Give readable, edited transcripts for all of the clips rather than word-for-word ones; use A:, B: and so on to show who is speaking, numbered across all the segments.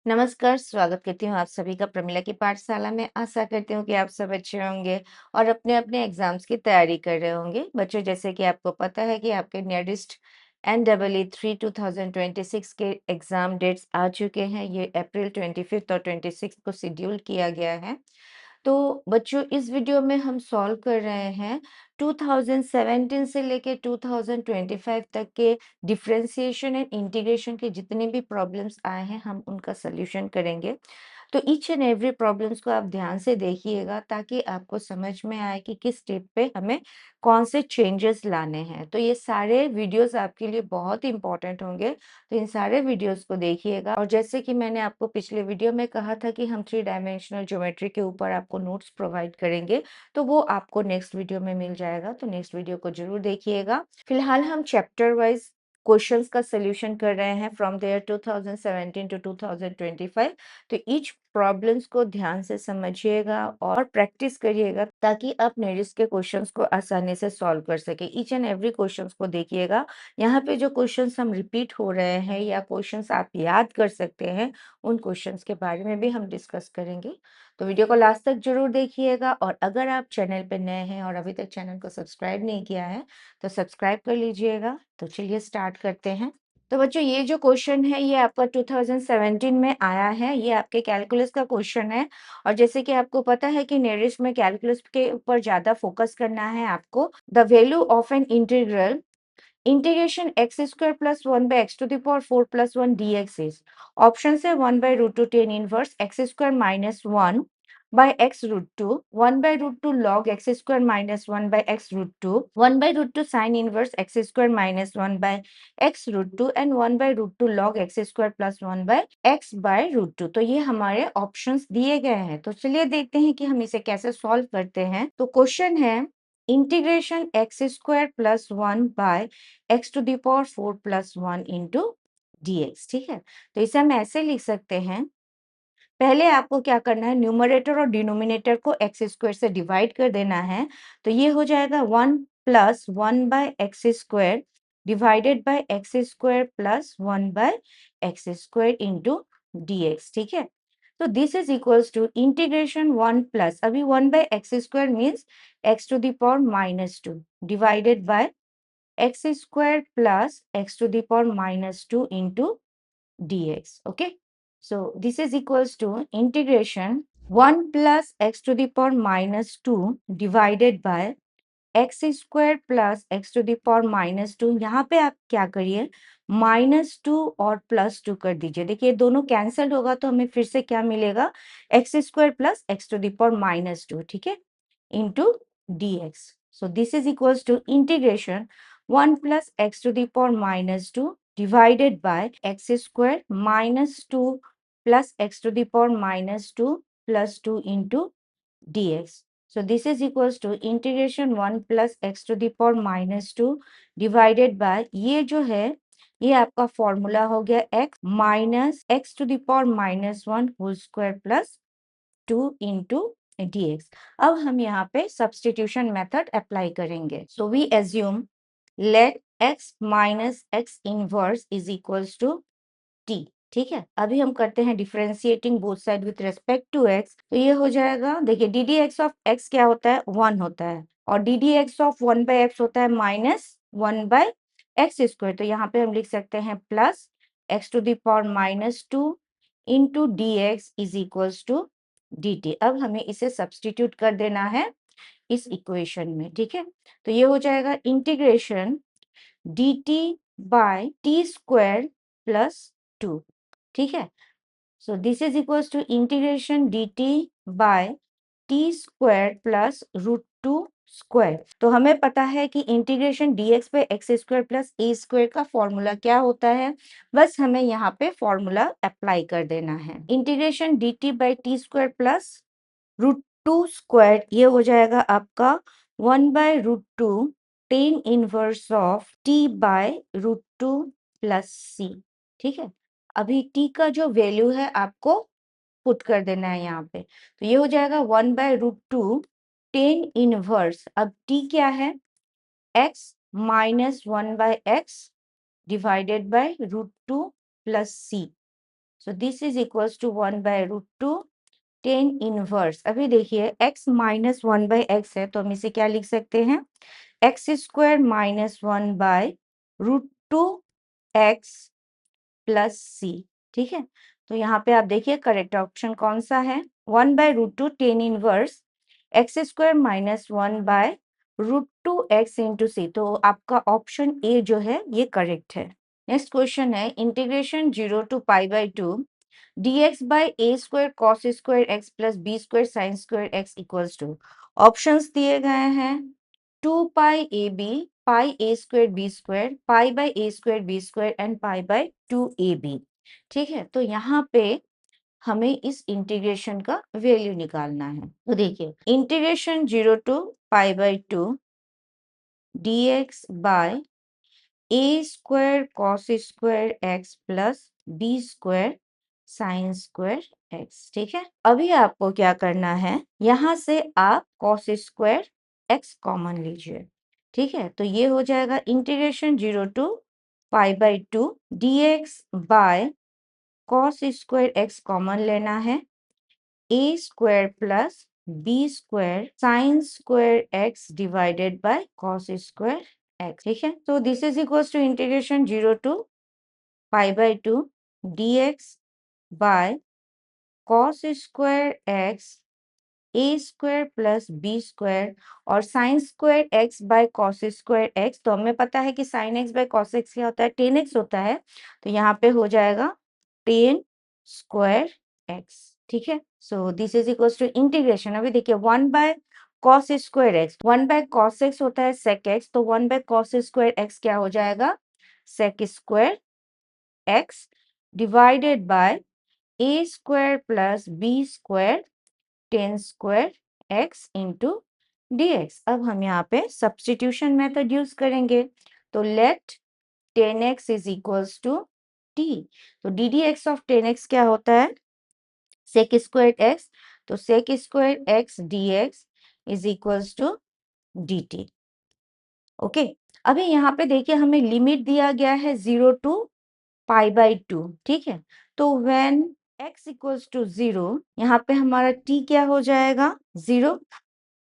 A: नमस्कार, स्वागत करती हूँ आप सभी का प्रमिला की पाठशाला में। आशा करती हूँ कि आप सब अच्छे होंगे और अपने-अपने एग्ज़ाम्स की तैयारी कर रहे होंगे। बच्चों, जैसे कि आपको पता है कि आपके नियरेस्ट एनईई 3 2026 के एग्ज़ाम डेट्स आ चुके हैं। ये अप्रैल 25 और 26 को शेड्यूल किया गया है। तो बच्चों, इस वीडियो में हम सॉल्व कर रहे हैं 2017 से लेके 2025 तक के डिफरेंशिएशन एंड इंटीग्रेशन के जितने भी प्रॉब्लम्स आए हैं, हम उनका सॉल्यूशन करेंगे। तो ईच एंड एवरी प्रॉब्लम्स को आप ध्यान से देखिएगा ताकि आपको समझ में आए कि किस स्टेप पे हमें कौन से चेंजेस लाने हैं। तो ये सारे वीडियोस आपके लिए बहुत इंपॉर्टेंट होंगे, तो इन सारे वीडियोस को देखिएगा। और जैसे कि मैंने आपको पिछले वीडियो में कहा था कि हम 3 डायमेंशनल ज्योमेट्री के ऊपर आपको नोट्स प्रोवाइड करेंगे, तो वो आपको नेक्स्ट वीडियो में मिल जाएगा, तो नेक्स्ट वीडियो को ज़रूर देखिएगा। फिलहाल हम चैप्टर वाइज़ क्वेश्चंस का सॉल्यूशन कर रहे हैं फ्रॉम द ईयर 2017 टू 2025। तो ईच प्रॉब्लम्स को ध्यान से समझिएगा और प्रैक्टिस करिएगा ताकि आप नेरिस्ट के क्वेश्चंस को आसानी से सॉल्व कर सके। ईच एंड एवरी क्वेश्चंस को देखिएगा। यहाँ पे जो क्वेश्चंस हम रिपीट हो रहे हैं या क्वेश्चंस आप याद कर सकते हैं, उन क्वेश्चंस के बारे में भी हम डिस्कस करेंगे। तो वीडियो को लास्ट तक जरूर देखिएगा। और अगर आप चैनल पे नए हैं और अभी तक चैनल को सब्सक्राइब नहीं किया है, तो सब्सक्राइब कर लीजिएगा। तो चलिए स्टार्ट करते हैं। तो बच्चों, ये जो क्वेश्चन है ये आपका 2017 में आया है। ये आपके कैलकुलस का क्वेश्चन है। और जैसे कि आपको पता है कि नेरिस्ट में कैलकुलस के ऊपर ज्यादा फोकस करना है आपको। The value of an integral integration x square plus 1/x⁴ plus 1 dx is. Option है 1/√2 tan inverse x square minus 1 by x√2, 1/√2 log x square minus 1 by x√2, 1/√2 sin inverse x square minus 1 by x√2 and 1/√2 log x square plus 1 by x/√2। तो ये हमारे options दिए गए हैं। तो चलिए देखते हैं कि हम इसे कैसे सॉल्व करते हैं। तो क्वेश्चन है integration x square plus 1 by x⁴ plus 1 into dx। ठीक है, तो इसे हम ऐसे लिख सकते हैं। पहले आपको क्या करना है, न्यूमरेटर और डिनोमिनेटर को एक्स स्क्वायर से डिवाइड कर देना है। तो ये हो जाएगा 1 plus 1 by x square divided by x square plus 1 by x square into dx। ठीक है, तो this is equals to integration 1 plus, अभी 1 by x square means x⁻⁻2 divided by x square plus x⁻⁻2 into dx. Okay, so this is equals to integration 1 plus x⁻⁻2 divided by x square plus x⁻⁻2। यहाँ पे आप क्या करिए, -2 और +2 कर दीजिए। देखिए दोनों कैंसल होगा तो हमें फिर से क्या मिलेगा, एक्स स्क्वायर प्लस x⁻⁻2। ठीक है, into dx। So this is equals to integration 1 plus x⁻⁻2 divided by x square -2 plus x⁻⁻2 plus 2 into dx। So this is equals to integration 1 plus x⁻⁻2 divided by, ये जो है ये आपका formula हो गया x minus x⁻⁻1 whole square plus 2 into dx। अब हम यहाँ पे सब्सटीट्यूशन मेथड अप्लाई करेंगे। So we assume let x minus x inverse is equals to t। ठीक है, अभी हम करते हैं differentiating both side with respect to x। तो ये हो जाएगा, देखिए d d x of x क्या होता है, 1 होता है, और d d x of 1 by x होता है -1/x²। तो यहाँ पे हम लिख सकते हैं plus x⁻⁻2 into d x is equals to d t. अब हमें इसे सब्सटीट्यूट कर देना है इस इक्वेशन में। ठीक है, तो ये हो जाएगा integration d t by t square plus 2। ठीक है, so this is equals to integration d t by t square plus √2 square. तो हमें पता है कि इंटीग्रेशन dx पे x square plus a square का फॉर्मूला क्या होता है, बस हमें यहाँ पे फॉर्मूला अप्लाई कर देना है। Integration d t by t square plus √2 square, ये हो जाएगा आपका 1/√2 tan inverse of t by √2 plus c। ठीक है, अभी t का जो वैल्यू है आपको पुट कर देना है यहाँ पे। तो ये हो जाएगा 1/√2 tan इनवर्स, अब t क्या है, x minus 1/x divided by √2 plus c। So this is equals to 1/√2 tan inverse. अभी देखिए x माइनस 1/x है, तो हम इसे क्या लिख सकते हैं, x² minus 1/√2 x plus c। ठीक है, तो यहाँ पे आप देखिए करेक्ट ऑप्शन कौन सा है, 1/√2 tan inverse x² minus 1/√2 x into C. तो आपका ऑप्शन ए जो है ये करेक्ट है। नेक्स्ट क्वेश्चन है integration 0 to π/2 dx by a² cos square x plus b² sin square x equals to। Options दिए गए हैं 2πab, πa²b², π/a²b² and π/2ab। ठीक है, तो यहाँ पे हमें इस इंटीग्रेशन का वैल्यू निकालना है। तो देखिए integration 0 to π/2 dx by a² cos square x plus b² sin square x। ठीक है, अभी आपको क्या करना है, यहां से आप cos square x कॉमन लीजिए। ठीक है, तो ये हो जाएगा integration 0 to π/2 dx by cos square x common लेना है, a² plus b² sin square x divided by cos square x। ठीक है, तो this is equals to integration 0 to π/2 dx by cos square x a² plus b² और sin square x bye cos square x। तो हमें पता है कि sin x bye cos x क्या होता है, tan x होता है, तो यहाँ पे हो जाएगा tan square x। ठीक है, so this is equals to integration. अभी देखिए 1/cos square x, 1/cos x होता है sec x, तो 1/cos square x क्या हो जाएगा, sec square x divided bye a² plus b² tan square x into dx। अब हम यहाँ पे सब्स्टिट्यूशन मेथड यूज करेंगे, तो let tan x is equals to t। तो d d x of tan x क्या होता है, sec square x, तो sec square x dx is equals to dt। Okay, अभी यहाँ पे देखिए हमें लिमिट दिया गया है 0 टू π/2। ठीक है, तो व्हेन x इक्वल्स टू 0, यहाँ पे हमारा t क्या हो जाएगा, 0।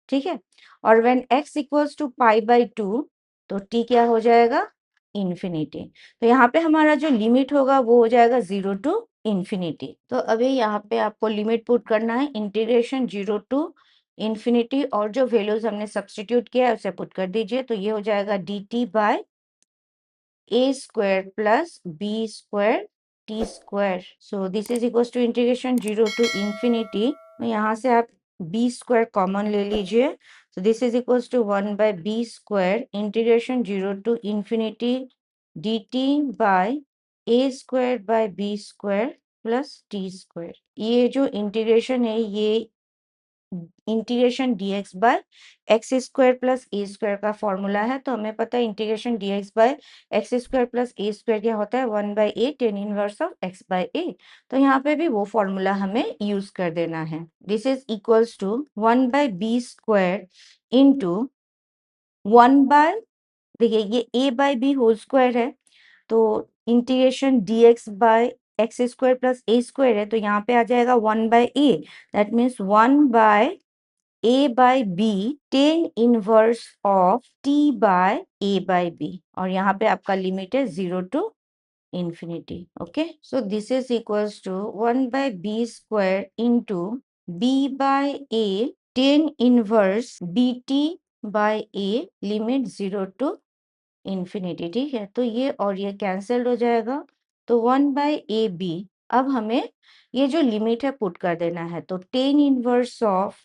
A: ठीक है, और व्हेन x इक्वल्स टू π/2, तो t क्या हो जाएगा, इन्फिनिटी। तो यहाँ पे हमारा जो लिमिट होगा वो हो जाएगा 0 टू इन्फिनिटी। तो अभी यहाँ पे आपको लिमिट पुट करना है इंटीग्रेशन 0 टू इन्फिनिटी, और जो वैल्यूज हमने सब्स्टिट्यूट किया है उसे पुट कर दीजिए। तो ये हो जाएगा dt by a² plus b² t²। So this is equals to integration 0 to infinity, यहाँ से आप b² कॉमन ले लीजिए। So this is equals to 1/b² integration 0 to infinity dt by a² by b² plus t²। ये जो integration है ये integration dx bye x² plus a² का फॉर्मूला है। तो हमें पता है integration dx bye x² plus a² क्या होता है, 1/a tan inverse of x by a। तो यहाँ पे भी वो फॉर्मूला हमें यूज कर देना है। This is equals to 1/b² into 1/, देखिए ये a by b whole square है, तो integration dx bye x² plus a² है, तो यहाँ पे आ जाएगा 1/a, that means 1/a by b tan inverse of t by a by b, और यहाँ पे आपका लिमिट है 0 to infinity. Okay, so this is equals to 1/b² into b by a tan inverse bt by a limit 0 to infinity. ठीक है, तो ये और ये कैंसल्ड हो जाएगा, तो 1/ab। अब हमें ये जो लिमिट है पुट कर देना है, तो tan inverse of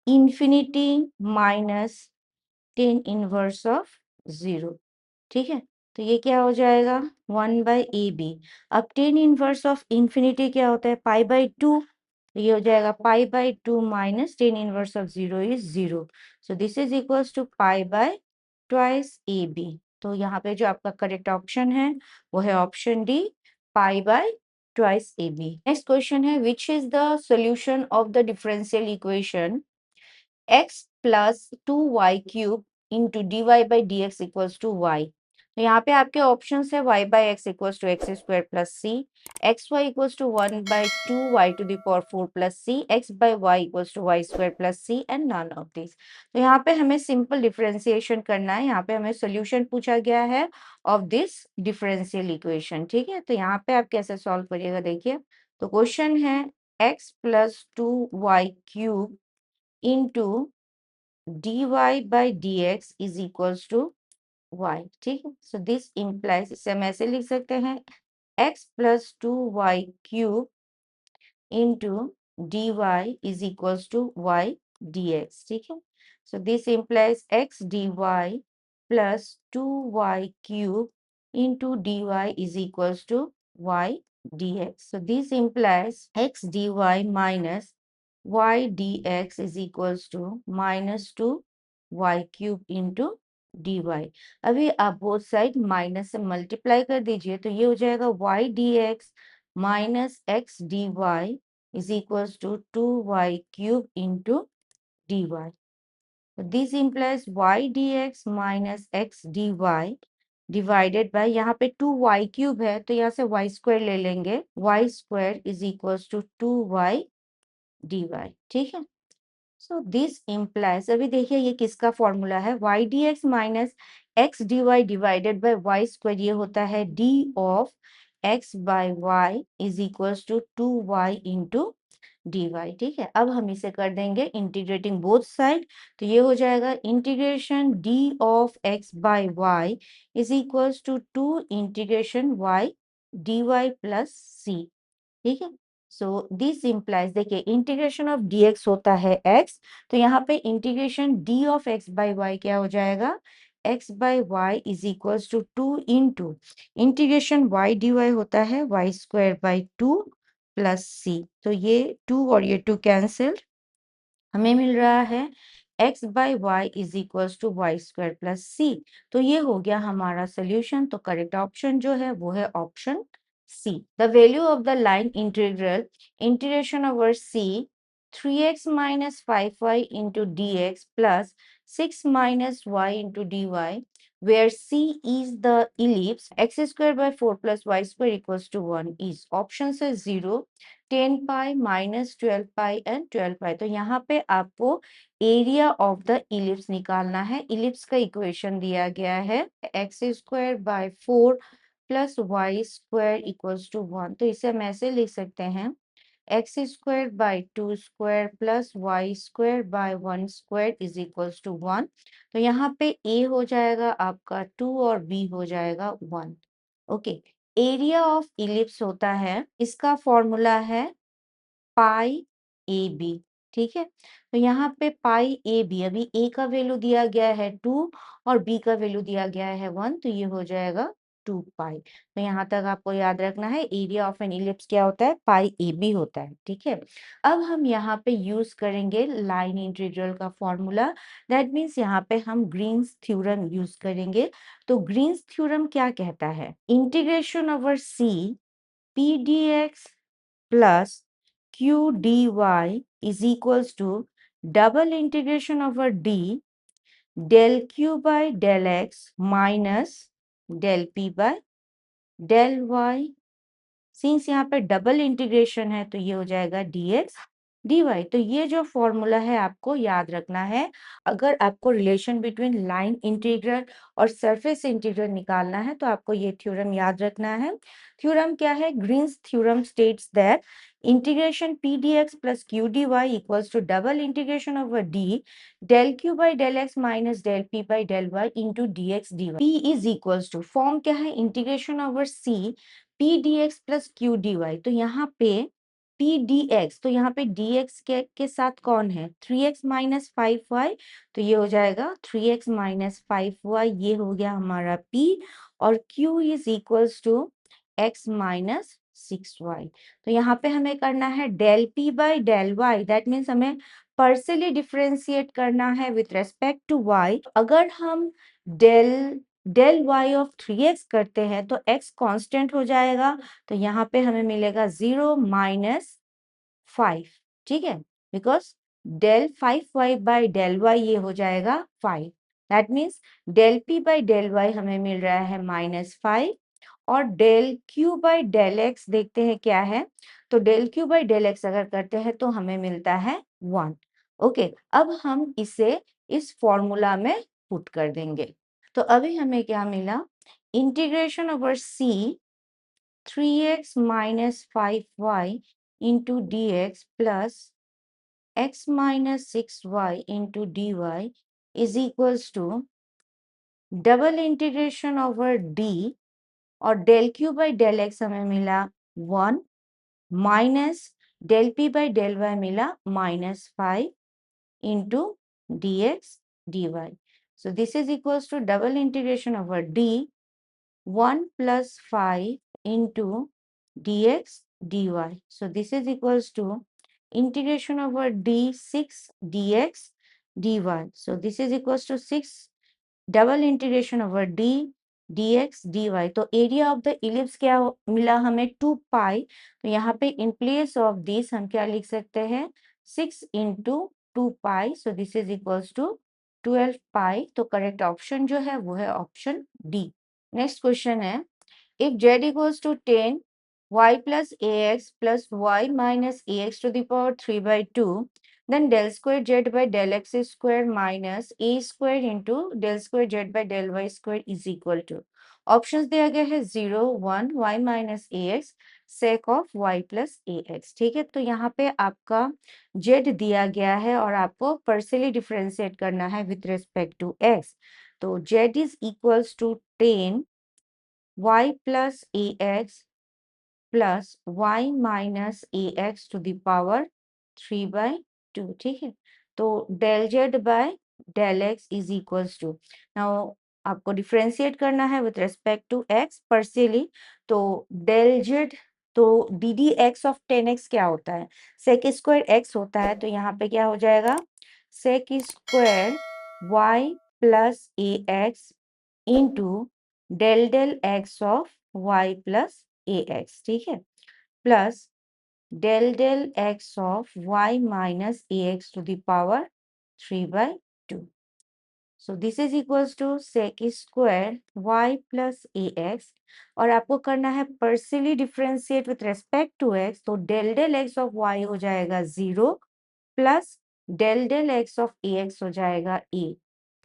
A: infinity minus tan inverse of 0। ठीक है, तो ये क्या हो जाएगा, 1/ab। अब tan इनवर्स ऑफ इन्फिनिटी क्या होता है, π/2, तो ये हो जाएगा π/2 minus tan inverse of 0 is 0। So this is equals to π/2 ab। तो यहाँ पे जो आपका करेक्ट ऑप्शन है वो है option D, π/2 ab। Next question है which is the solution of the differential equation x plus 2y cube into dy by dx equals to y। तो यहाँ पे आपके ऑप्शन है y by x equals to x square plus c, x y equals to 1/2 y to the power 4 plus c, x by y equals to y square plus c and none of this. तो यहाँ पे हमें simple differentiation करना है। यहाँ पे हमें solution पूछा गया है ऑफ दिस डिफरेंशियल इक्वेशन। ठीक है, तो यहाँ पे आप कैसे सॉल्व करिएगा देखिए। तो क्वेश्चन है x plus 2y³ into dy by dx is equals to y। ठीक है, सो दिस इम्प्लाइज, इसे हम ऐसे लिख सकते हैं x plus 2y³ into dy is equals to y dx। ठीक है, so this implies x dy plus 2y³ into dy is equals to y dx। So this implies x dy minus y dx is equals to minus 2y³ into dy। अभी आप both side minus से multiply कर दीजिए तो ये हो जाएगा y dx minus x dy is equals to 2y³ into dy. So this implies y dx minus x dy divided bye, यहाँ पे 2y³ है तो यहाँ से y स्क्वायर ले लेंगे, y square is equals to 2y dy। ठीक है, सो दिस इम्प्लाइज, अभी देखिए ये किसका फॉर्मूला है, y dx minus x dy divided by y square, ये होता है d of x by y is equals to 2y into dy। ठीक है, अब हम इसे कर देंगे इंटीग्रेटिंग बोथ साइड, तो ये हो जाएगा integration d of x by y is equals to 2 integration y dy plus c। ठीक है, सो दिस इम्प्लाइज, देखिए इंटीग्रेशन ऑफ dx होता है x, तो यहाँ पे integration d of x by y क्या हो जाएगा, x by y is equals to 2 into integration y dy होता है y square by 2 plus c। तो ये 2 और ये 2 कैंसिल, हमें मिल रहा है x by y is equals to y square plus c. तो ये हो गया हमारा सोल्यूशन। तो करेक्ट ऑप्शन जो है वो है option C. The value of the line integral integration over C 3x minus 5y into d x plus 6 minus y into d y where c is the ellipse x square by 4 plus y square equals to 1 is option से 0, 10 pi minus 12 pi and 12 pi. तो यहाँ पे आपको area of the ellipse निकालना है। Ellipse का equation दिया गया है x square by 4 plus y square equals to 1। तो इसे हम ऐसे लिख सकते हैं x square by 2 square plus y square by 1 square is equals to 1। तो यहाँ पे ए हो जाएगा आपका 2 और बी हो जाएगा 1। ओके, एरिया ऑफ इलिप्स होता है, इसका फॉर्मूला है पाई ए बी। ठीक है, तो यहाँ पे पाई ए बी, अभी ए का वैल्यू दिया गया है 2 और बी का वैल्यू दिया गया है 1, तो ये हो जाएगा 2 पाई। तो यहाँ तक आपको याद रखना है एरिया ऑफ एन इलिप्स क्या होता है, पाई ए बी होता है। ठीक है, अब हम यहाँ पे यूज करेंगे लाइन इंटीग्रल का फॉर्मूला, दैट मीन्स यहाँ पे हम ग्रीन्स थ्योरम यूज करेंगे। तो ग्रीन्स थ्योरम क्या कहता है, integration over C p d x plus q dy is equals to double integration over d del q by del x minus del p by del y। Since यहाँ पे double integration है तो ये हो जाएगा dx dy। तो ये जो फॉर्मूला है आपको याद रखना है। अगर आपको रिलेशन बिटवीन लाइन इंटीग्रल और सरफेस इंटीग्रल निकालना है तो आपको ये थ्योरम याद रखना है। थ्योरम क्या है, Green's theorem states that integration p d x plus q d y equals to double integration over D del q by del x minus del p by del y into d x d y. P is equals to, form क्या है, integration over C p d x plus q d y. तो यहाँ पे P d x, तो यहाँ पे D x के साथ कौन है, 3x माइनस 5y। तो ये हो जाएगा 3x माइनस 5y, ये हो गया हमारा p। और q is equals to x minus 6y। तो यहाँ पे हमें करना है del p by del y, that means हमें पार्शियली डिफरेंशिएट करना है विथ रेस्पेक्ट टू y। अगर हम del del y of 3x करते हैं तो x कांस्टेंट हो जाएगा, तो यहाँ पे हमें मिलेगा 0 माइनस 5। ठीक है, because del 5y by del y ये हो जाएगा 5। That means del p by del y हमें मिल रहा है -5 और del q by del x देखते हैं क्या है। तो del q by del x अगर करते हैं तो हमें मिलता है 1। ओके, अब हम इसे इस फॉर्मूला में पुट कर देंगे। तो अभी हमें क्या मिला, integration over C 3x minus 5y into dx plus x minus 6y into dy is equals to double integration over d और del q by del x हमें मिला 1 minus del p by del y मिला -5 into dx dy. So this is equals to double integration over d 1 plus 5 into dx dy. So this is equals to integration over d6 dx dy. So this is equals to 6 double integration over D dx dy। तो area of the ellipse क्या मिला हमें 2 पाई। तो यहाँ पे in place of this हम क्या लिख सकते हैं 6 into 2 pi. So this is equals to 12 pi. तो करेक्ट ऑप्शन जो है वो है ऑप्शन डी। नेक्स्ट क्वेश्चन है, if z equals to 10 y plus ax plus y minus ax to the power 3 by 2, then del square z by del x square minus a square into del square z by del y square is equal to। Options दिया गया है 0 1 y minus ax sec of y plus ax। ठीक है, तो यहाँ पे आपका z दिया गया है और आपको पार्शियली डिफरेंशिएट करना है विथ रिस्पेक्ट टू x। तो z is equals to 10 y plus ax plus y minus ax to the power 3 by 2। ठीक है, तो del z by del x is equals to, now आपको डिफरेंशिएट करना है with respect to x partially. तो del z, तो d d x of 10x क्या होता है, सेक स्क्वायर एक्स होता है। तो यहाँ पे क्या हो जाएगा sec square y plus a x into del del x of y plus a x. ठीक है, plus del del x of y minus a x to the power 3 by 2। So this is equals to sec square y plus a x और आपको करना है partially differentiate with respect to x। तो del x of y हो जाएगा 0 plus del x of a x हो जाएगा a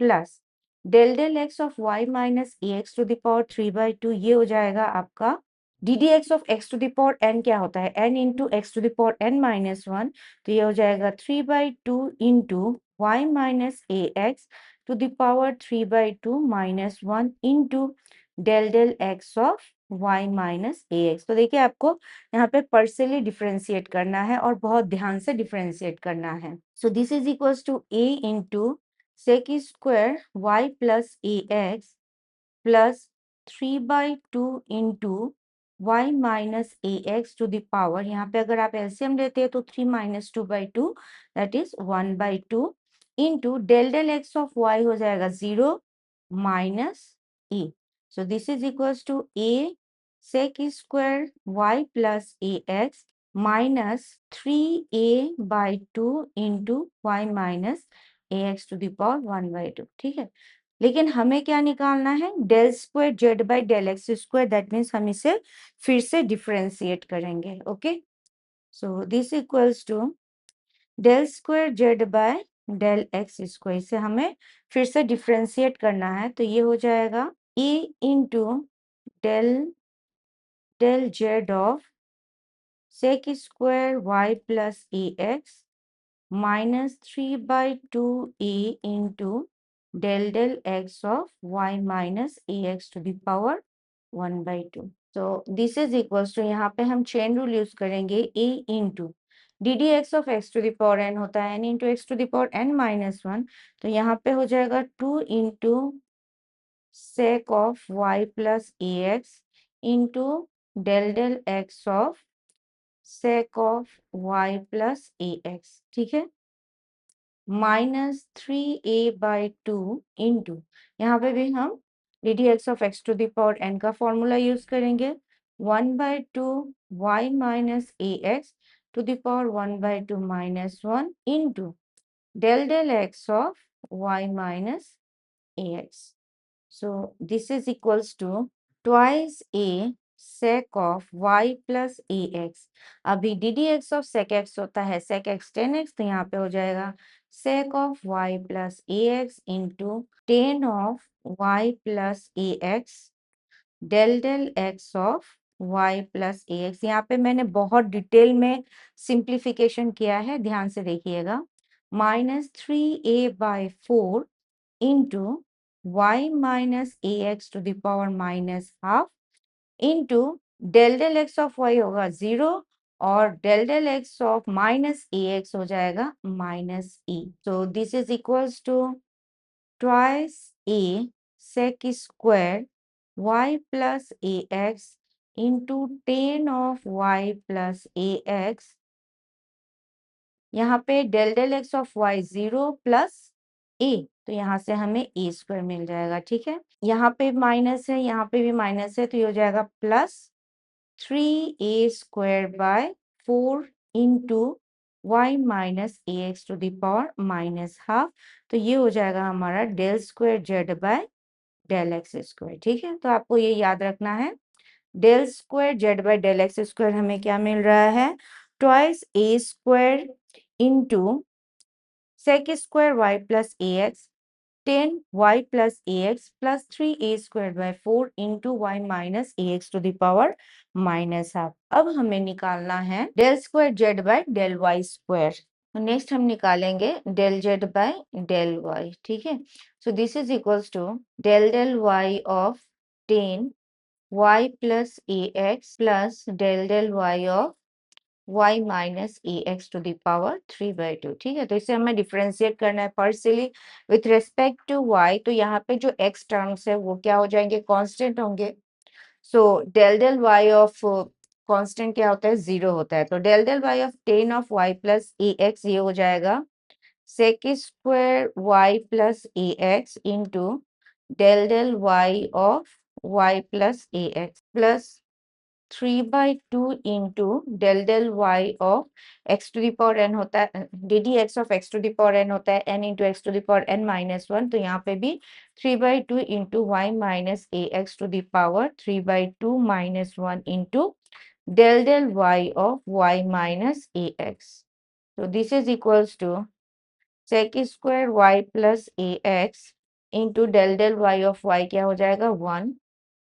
A: plus del x of y minus a x to the power 3 by 2, ये हो जाएगा आपका d d x of x to the power n क्या होता है n into x to the power n minus 1। तो ये हो जाएगा 3 by 2 into y minus a x to the power 3 by 2 minus 1 into del x of y minus a x. तो देखिए आपको यहाँ पे पार्शियली डिफरेंशिएट करना है और बहुत ध्यान से डिफरेंशिएट करना है। So this is equals to a into sec square y plus a x plus 3 by 2 into y minus a x to the power, यहाँ पे अगर आप एलसीएम लेते हैं तो 3 minus 2 by 2 that is 1 by 2 into del x of y हो जाएगा 0 minus a. So this is equals to a sec square y plus a x minus 3a by 2 into y minus a x to the power 1 by 2। ठीक है, लेकिन हमें क्या निकालना है del square z by del x square. That means हम इसे फिर से डिफरेंशिएट करेंगे। Okay, so this equals to del square z by del x square, इसे हमें फिर से डिफरेंशिएट करना है। तो ये हो जाएगा a into del del z of sec square y plus a x minus 3 by 2a into del x of y minus a x to the power 1 by 2। तो दिस इज इक्वल्स टू, यहाँ पे हम chain rule use करेंगे a into d d x of x to the power n होता है n into x to the power n minus 1। तो यहाँ पे हो जाएगा 2 into sec of y plus a x into del x of sec of y plus a x. ठीक है, -3a/2 into, यहाँ पे भी हम d d x of x to the power n का फॉर्मूला यूज करेंगे 1/2 y minus a x to the power 1/2 minus 1 into del x of y minus ax. So this is equals to twice a sec of y plus ax. अभी D d x of sec x होता है sec x tan x, तो यहाँ पे हो जाएगा sec of y plus ax into tan of y plus ax del del x of y plus ax। यहाँ पे मैंने बहुत डिटेल में सिंप्लीफिकेशन किया है, ध्यान से देखिएगा। -3a/4 into y minus ax to the power minus half into del del x of y होगा 0 और del del x of minus ax हो जाएगा minus e। So this is equals to twice a sec square y plus ax into tan of y plus ax। यहाँ पे del del x of y 0 plus a, तो यहाँ से हमें ए square मिल जाएगा। ठीक है, यहाँ पे माइनस है, यहाँ पे भी माइनस है, तो ये हो जाएगा plus 3a² by 4 into y minus a x to the power minus half. तो ये हो जाएगा हमारा del square z by del x square. ठीक है, तो आपको ये याद रखना है, del square z by del x square हमें क्या मिल रहा है, twice a square into sec square y plus ax 10y plus ax plus 3a² by 4 into y minus ax to the power minus half। अब हमें निकालना है del square z by del y square. तो next हम निकालेंगे del z by del y. ठीक है, so this is equals to del del y of 10y plus ax plus del del y of y minus a x to the power 3/2। ठीक है, तो इसे हमें डिफरेंशिएट करना है partially with respect to y। तो यहाँ पे जो x टर्म्स है वो क्या हो जाएंगे, कांस्टेंट होंगे। So del del y of constant क्या होता है, 0 होता है। तो del del y of 10 of y plus a x ये हो जाएगा sec square y plus a x into del del y of y plus a x plus 3/2 into del del y of x to the power n होता है, d d x of x to the power n होता है N into x to the power n minus 1। तो यहाँ पे भी 3/2 into y minus a x to the power 3/2 minus 1 into del del y of y minus a x. तो this is equals to sec square y plus a x into del del y of y क्या हो जाएगा 1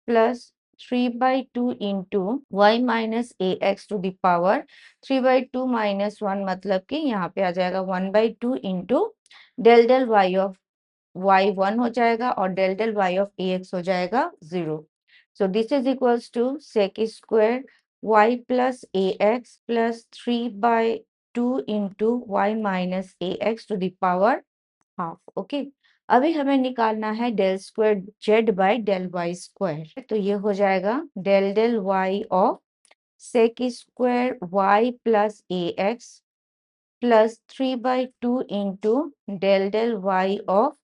A: plus 3/2 into y minus a x to the power 3/2 minus 1, मतलब कि यहाँ पे आ जाएगा 1/2 into del del y of y 1 हो जाएगा और del del y of a x हो जाएगा 0। So this is equals to sec square y plus a x plus 3/2 into y minus a x to the power half. Okay, अभी हमें निकालना है del square z by del y square. तो ये हो जाएगा del del y of sec square y plus a x plus 3/2 into del del y of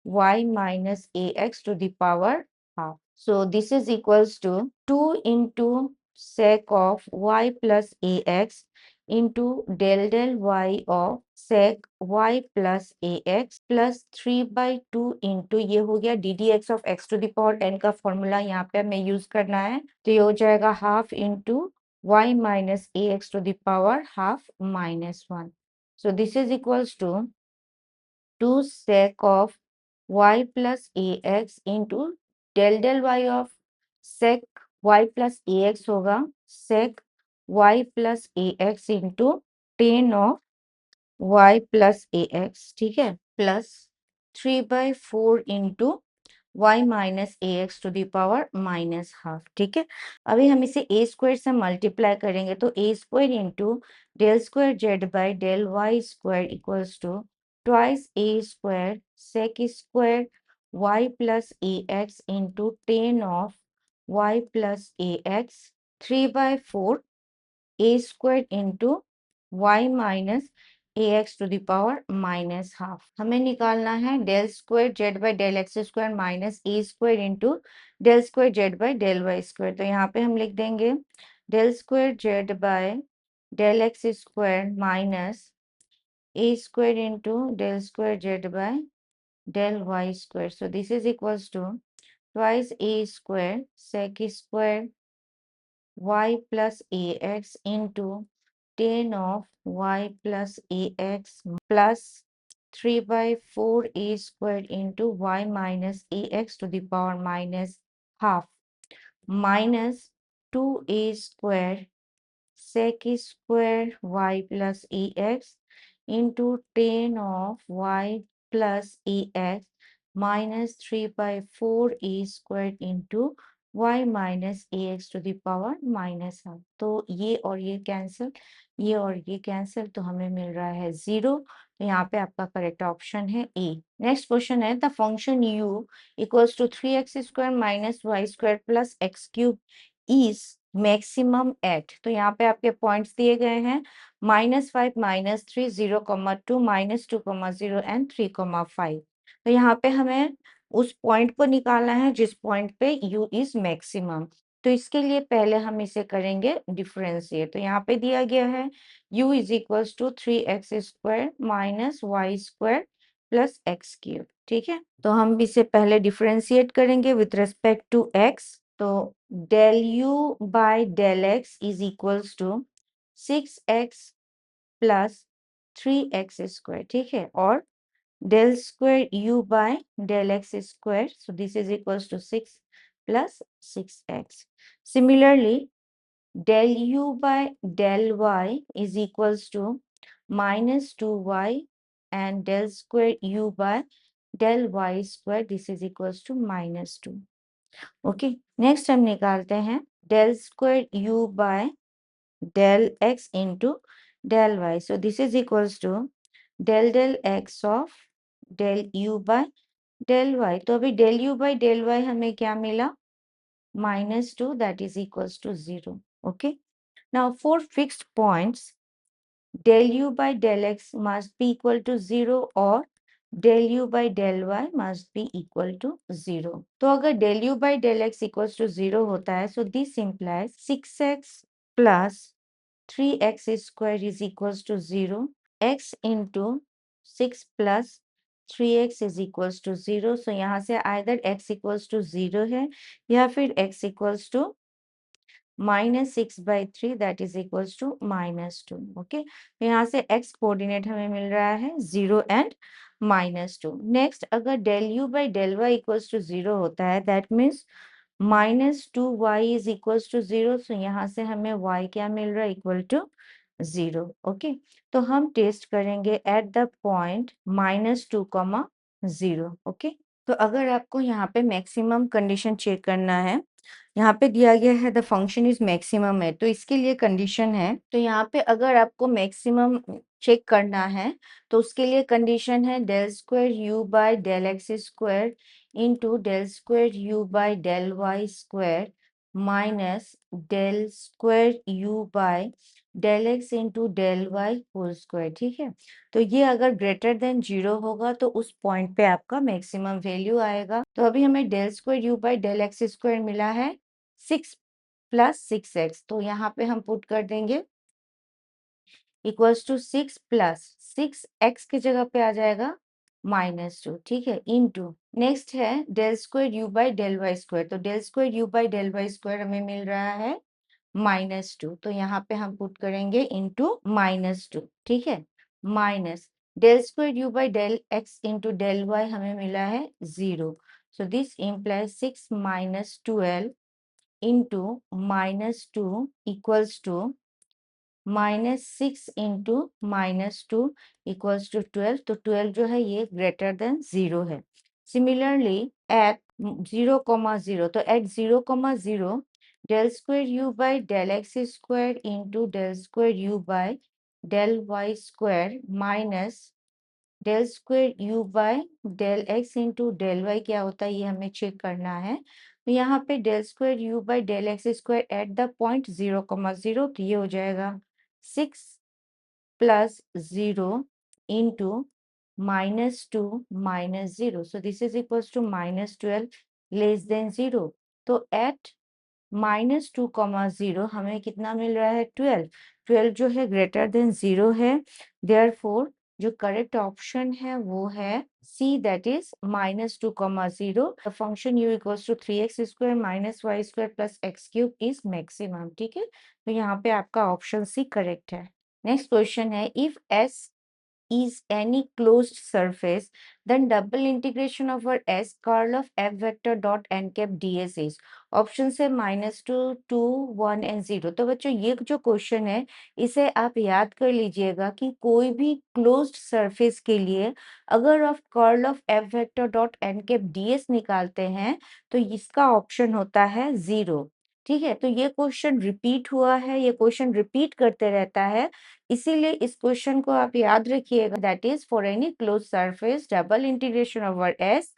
A: y minus ax to the power half. So this is equals to 2 into sec of y plus ax into del del y of sec y plus ax plus 3/2 into ये हो गया d d x of x to the power n का formula यहाँ पे हमें use करना है। तो ये हो जाएगा half into y minus a x to the power half minus 1। So this is equals to 2 sec of y plus ax into del del y of sec y plus ax होगा sec y plus ax into tan of y plus ax। ठीक है, plus 3/4 into y minus a x to the power minus half. ठीक है, अभी हम इसे ए square से multiply करेंगे, तो a square into del square z by del y square equals to twice a square sec square y plus a x into tan of y plus a x 3/4 a square into y minus a x to the power minus half. हमें निकालना है del square z by del x square minus a square into del square z by del y square. तो यहाँ पे हम लिख देंगे del square z by del x square minus a square into del square z by del y square. So this is equals to twice a square sec square y plus ax into tan of y plus ax plus 3 by 4a squared into y minus ax to the power minus half minus 2a square sec square y plus ax into tan of y plus ax minus 3 by 4a squared into y minus ax to the power minus half. तो ये और ये cancel, ये और ये cancel, तो हमें मिल रहा है 0. तो यहाँ पे आपका करेक्ट ऑप्शन है ए. नेक्स्ट क्वेश्चन है the function u equals to 3x square minus y square plus x cube is maximum at. तो यहाँ पे आपके पॉइंट्स दिए गए हैं -5 -3 0,2 -2, 0 एंड 3,5. तो यहाँ पे हमें उस पॉइंट को निकालना है जिस पॉइंट पे u इज मैक्सिमम. तो इसके लिए पहले हम इसे करेंगे डिफरेंशिएट. तो यहाँ पे दिया गया है u is equals to 3x square minus y square plus x cube. ठीक है, तो हम इसे पहले डिफरेंशिएट करेंगे विथ रेस्पेक्ट टू x. तो del u by del x is equals to 6x plus 3x square. ठीक है, और del square u by del x square, so this is equals to 6 plus 6x. Similarly, del u by del y is equals to minus 2y and del square u by del y square, this is equals to minus 2. Okay, next हम निकालते हैं del square u by del x into del y. So this is equals to del del x of del u by del y. तो अभी del u by del y हमें क्या मिला? -2, that is equals to 0. Okay, now for fixed points del u by del x must be equal to 0 और del u by del y must be equal to 0. तो अगर del u by del x equals to 0 होता है, so this implies 6x plus 3x square is equals to 0, x into 6 plus 3x is equals to 0. So यहाँ से either x equals to 0 है या फिर x equals to -6/3 that is equals to -2. Okay, तो यहाँ से x कोऑर्डिनेट हमें मिल रहा है 0 एंड -2. नेक्स्ट, अगर del u by del y equals to 0 होता है, that means -2y is equals to 0. So यहाँ से हमें y क्या मिल रहा है? Equal to 0. ओके, तो हम टेस्ट करेंगे एट द पॉइंट -2, 0. ओके, तो अगर आपको यहाँ पे मैक्सिमम कंडीशन चेक करना है, यहाँ पे दिया गया है द फंक्शन इज मैक्सिमम है, तो इसके लिए कंडीशन है. तो यहाँ पे अगर आपको मैक्सिमम चेक करना है तो उसके लिए कंडीशन है del square u by del x square into del square u by del y square minus del square u by del x into del y whole square. ठीक है, तो ये अगर ग्रेटर देन 0 होगा तो उस पॉइंट पे आपका मैक्सिमम वैल्यू आएगा. तो अभी हमें del square u by del x square मिला है 6 प्लस 6x. तो यहाँ पे हम पुट कर देंगे इक्वल्स टू 6 प्लस 6x की जगह पे आ जाएगा -2. ठीक है, इनटू नेक्स्ट है del square u by del y square. तो del square u by del y square हमें मिल रहा है -2. तो यहाँ पे हम पुट करेंगे इनटू -2. ठीक है, minus del square u by del x into del y हमें मिला है 0. So this implies 6 minus 12 into -2 equals to -6 into -2 equals to 12. तो 12 जो है ये ग्रेटर देन 0 है. सिमिलरली एट 0,0, तो at 0,0 del square u by del x square into del square u by del y square minus del square u by del x into del y क्या होता है ये हमें चेक करना है. तो यहाँ पे del square u by del x square at the point 0,0, तो ये हो जाएगा 6 plus 0 into -2 -0. So this is equals to -12 less than 0. तो एट -2,0 हमें कितना मिल रहा है? 12. 12 जो है ग्रेटर देन 0 है, देयरफॉर जो करेक्ट ऑप्शन है वो है C, that is -2, 0। The function u equals to 3x² - y² plus x³ is maximum. ठीक है, तो यहाँ पे आपका ऑप्शन सी करेक्ट है। नेक्स्ट क्वेश्चन है, if s is any closed surface, then double integration over S curl of f vector dot n cap ds is। Option है -2, 2, 1 and 0। तो बच्चों ये जो क्वेश्चन है इसे आप याद कर लीजिएगा कि कोई भी क्लोज्ड सरफेस के लिए अगर आप curl of f vector dot n cap ds निकालते हैं तो इसका ऑप्शन होता है 0। ठीक है, तो ये क्वेश्चन रिपीट हुआ है, ये क्वेश्चन रिपीट करते रहता है, इसीलिए इस क्वेश्चन को आप याद रखिएगा। That is for any close surface double integration over s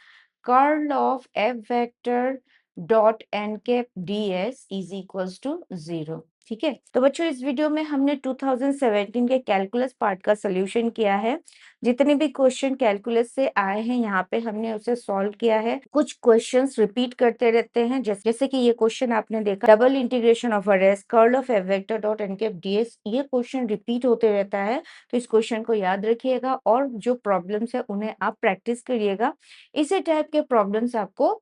A: curl of f vector dot n cap ds is equals to 0। ठीक है, तो बच्चों इस वीडियो में हमने 2017 के कैलकुलस पार्ट का सोल्यूशन किया है। जितने भी क्वेश्चन कैलकुलस से आए हैं यहाँ पे हमने उसे सॉल्व किया है। कुछ क्वेश्चंस रिपीट करते रहते हैं, जैसे कि ये क्वेश्चन आपने देखा, double integration of s curl of f vector dot n cap ds, ये क्वेश्चन रिपीट होते रहता है। तो इस क्वेश्चन को याद रखिएगा और जो प्रॉब्लम्स है उन्हें आप प्रैक्टिस करिएगा। इसी टाइप के प्रॉब्लम्स आपको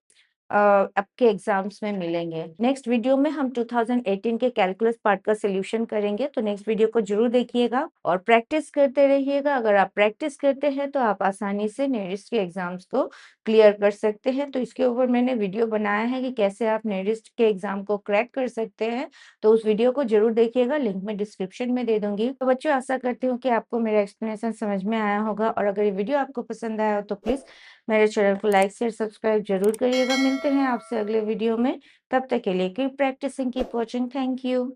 A: आपके एग्जाम्स में मिलेंगे। नेक्स्ट वीडियो में हम 2018 के कैलकुलस पार्ट का सोल्यूशन करेंगे, तो नेक्स्ट वीडियो को जरूर देखिएगा और प्रैक्टिस करते रहिएगा। अगर आप प्रैक्टिस करते हैं तो आप आसानी से नेरिस्ट के एग्जाम्स को क्लियर कर सकते हैं। तो इसके ऊपर मैंने वीडियो बनाया है कि कैसे आप नेरिस्ट के एग्जाम को क्रैक कर सकते हैं, तो उस वीडियो को जरूर देखिएगा, लिंक मैं डिस्क्रिप्शन में दे दूंगी। तो बच्चों आशा करती हूँ कि आपको मेरा एक्सप्लेनेशन समझ में आया होगा, और अगर ये वीडियो आपको पसंद आया हो तो प्लीज मेरे चैनल को लाइक शेयर सब्सक्राइब जरूर करिएगा। मिलते हैं आपसे अगले वीडियो में, तब तक के लिए keep practicing, keep watching. Thank you.